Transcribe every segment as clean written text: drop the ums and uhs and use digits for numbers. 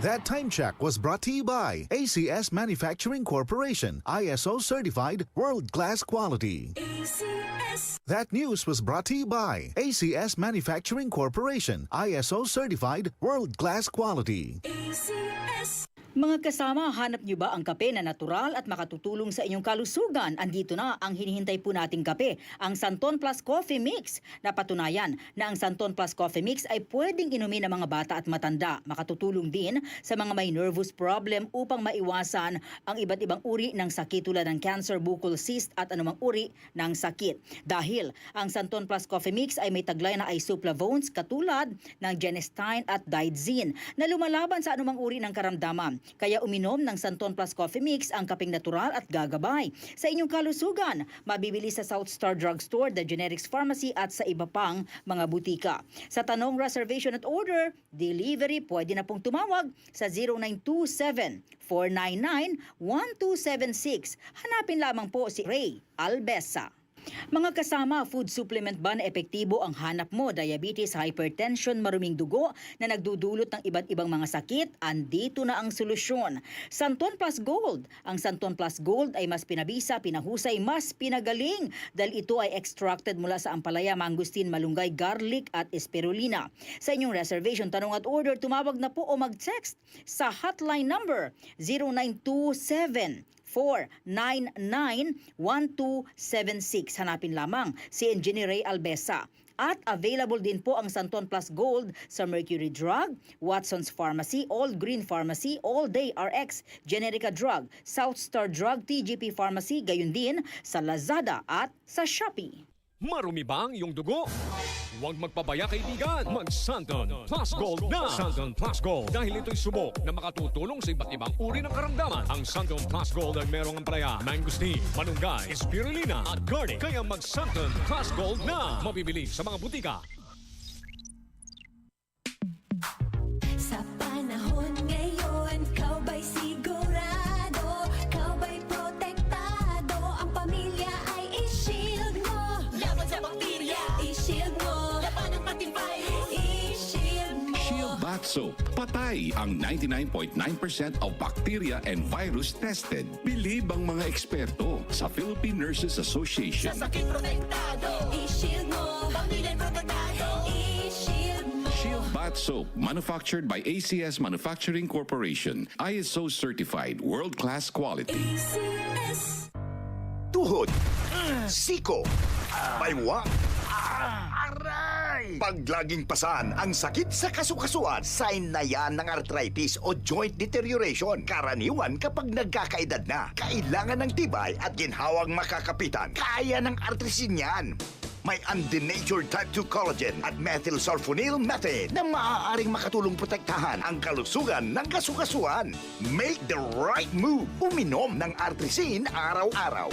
That time check was brought to you by ACS Manufacturing Corporation, ISO certified world-class quality. ACS. That news was brought to you by ACS Manufacturing Corporation, ISO certified world-class quality. ACS. Mga kasama, hanap niyo ba ang kape na natural at makatutulong sa inyong kalusugan? Andito na ang hinihintay po nating kape, ang Santon Plus Coffee Mix. Napatunayan na ang Santon Plus Coffee Mix ay pwedeng inumin ng mga bata at matanda. Makatutulong din sa mga may nervous problem upang maiwasan ang iba't ibang uri ng sakit tulad ng cancer, buccal cyst at anumang uri ng sakit. Dahil ang Santon Plus Coffee Mix ay may taglay na isoflavones katulad ng genistein at digoxin na lumalaban sa anumang uri ng karamdaman. Kaya uminom ng Santon Plus Coffee Mix ang kapeng natural at gagabay sa inyong kalusugan. Mabibili sa South Star Drugstore, The Generics Pharmacy at sa iba pang mga butika. Sa tanong reservation at order, delivery, pwede na pong tumawag sa 0927-499-1276. Hanapin lamang po si Ray Albesa. Mga kasama, food supplement ba na epektibo ang hanap mo? Diabetes, hypertension, maruming dugo na nagdudulot ng iba't ibang mga sakit? Andito na ang solusyon. Santon Plus Gold. Ang Santon Plus Gold ay mas pinabisa, pinahusay, mas pinagaling dahil ito ay extracted mula sa ampalaya, mangustin, malunggay, garlic at spirulina. Sa inyong reservation, tanong at order, tumawag na po o mag-text sa hotline number 0927 499-1276. Hanapin lamang si Engineer Ray Albesa. At available din po ang Santon Plus Gold sa Mercury Drug, Watson's Pharmacy, All Green Pharmacy, All Day RX, Generica Drug, South Star Drug, TGP Pharmacy, gayon din sa Lazada at sa Shopee. Marumi ba ang iyong dugo? Huwag magpabaya kaibigan. Mag-Santon Plus Gold na. Santon Plus Gold. Dahil ito'y subok na makatutulong sa iba't ibang uri ng karamdaman. Ang Santon Plus Gold ay merong ampalaya, mangosteen, malunggay, spirulina at garlic. Kaya mag-Santon Plus Gold na. Mabibili sa mga butika. Sa panahon ngayon, kau ba'y sigurado? Kau ba'y protektado? Ang pamilya ay i-shield mo. Laban sa bakterya, i-shield mo. Laban ng patibay, i-shield mo. Shield Bath Soap. Patay ang 99.9% of bacteria and virus tested. Believe ang mga eksperto sa Philippine Nurses Association. Sa sakit protektado, i-shield mo. Pamilya protektado, i-shield mo. Shield Bath Soap, manufactured by ACS Manufacturing Corporation. ISO certified, world-class quality. ACS. Tuhod, siko, baywa, aray! Pag laging pasan ang sakit sa kasukasuan, sign na yan ng arthritis o joint deterioration. Karaniwan kapag nagkakaedad na, kailangan ng tibay at ginhawang makakapitan. Kaya ng artrisin yan. May undenatured type 2 collagen at methylsulfonyl methane na maaaring makatulong protektahan ang kalusugan ng kasukasuan. Make the right move. Uminom ng artrisin araw-araw.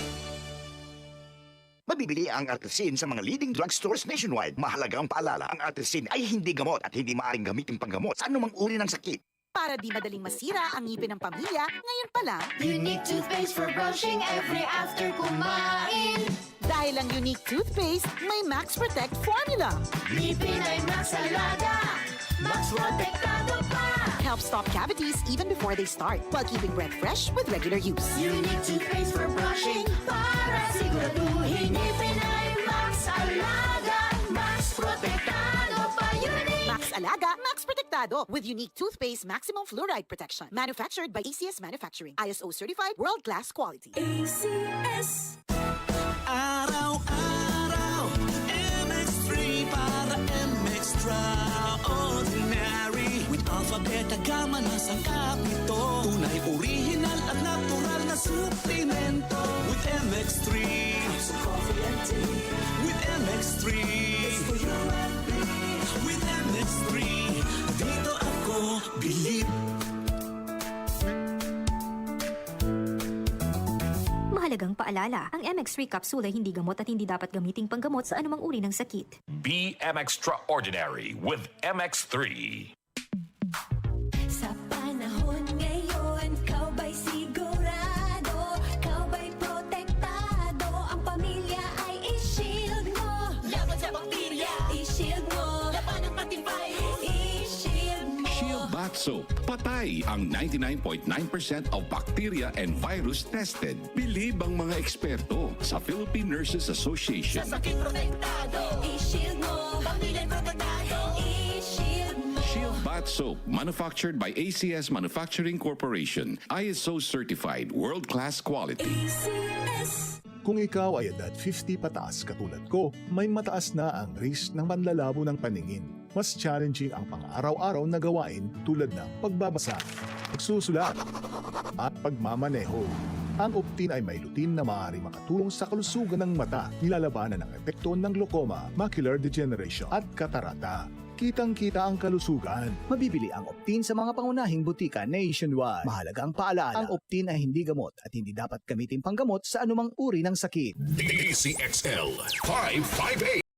Mabibili ang artrisin sa mga leading drugstores nationwide. Mahalagang paalala, ang artrisin ay hindi gamot at hindi maaaring gamitin panggamot sa anumang uri ng sakit. Para di madaling masira ang ngipin ng pamilya, ngayon pa lang, Unique toothpaste for brushing every after kumain. dahil ang unique toothpaste, may Max Protect formula. Ngipin ay Max Alaga, Max Protektado pa. Helps stop cavities even before they start, while keeping breath fresh with regular use. Unique toothpaste for brushing para siguraduhin ngipin ay Max Alaga, Max Protektado pa. Unique. Max Alaga, Max Protectado with unique toothpaste maximum fluoride protection. Manufactured by ACS Manufacturing. ISO certified world-class quality. ACS. Araw-araw, MX3 para MX-Traordinary. With Alpha Beta Gamma na sangkap nito. Tunay, original at natural na suplemento. With MX3, Sa coffee and tea, with MX3, it's for you and me. with MX3, dito ako believe. Mahalagang paalala, ang MX3 capsule ay hindi gamot at hindi dapat gamiting panggamot sa anumang uri ng sakit. Be Extraordinary with MX3. Sa panahon ngayon, kau ba'y sigurado? Kau ba'y protektado? Ang pamilya ay i-shield mo. Laban sa bakterya, i-shield mo. Laban ng patibay, i-shield mo. Shield Bath Soap. Patay ang 99.9% of bacteria and virus tested. Bilib ang mga eksperto sa Philippine Nurses Association. sakit protektado, i-shield mo. Pamilya protektado, i-shield mo. Shield Bath Soap, manufactured by ACS Manufacturing Corporation. ISO certified, world-class quality. ACS. Kung ikaw ay edad 50 pataas katulad ko, may mataas na ang risk ng panlalabo ng paningin. Mas challenging ang pang-araw-araw na gawain tulad ng pagbabasa, pagsusulat, at pagmamaneho. Ang Optin ay may lutin na maaari makatulong sa kalusugan ng mata, nilalabanan ang epekto ng glaucoma, macular degeneration at katarata. Kitang-kita ang kalusugan. Mabibili ang Optin sa mga pangunahing butika nationwide. Mahalagang paalala, ang Optin ay hindi gamot at hindi dapat gamitin panggamot sa anumang uri ng sakit. DCXL 558.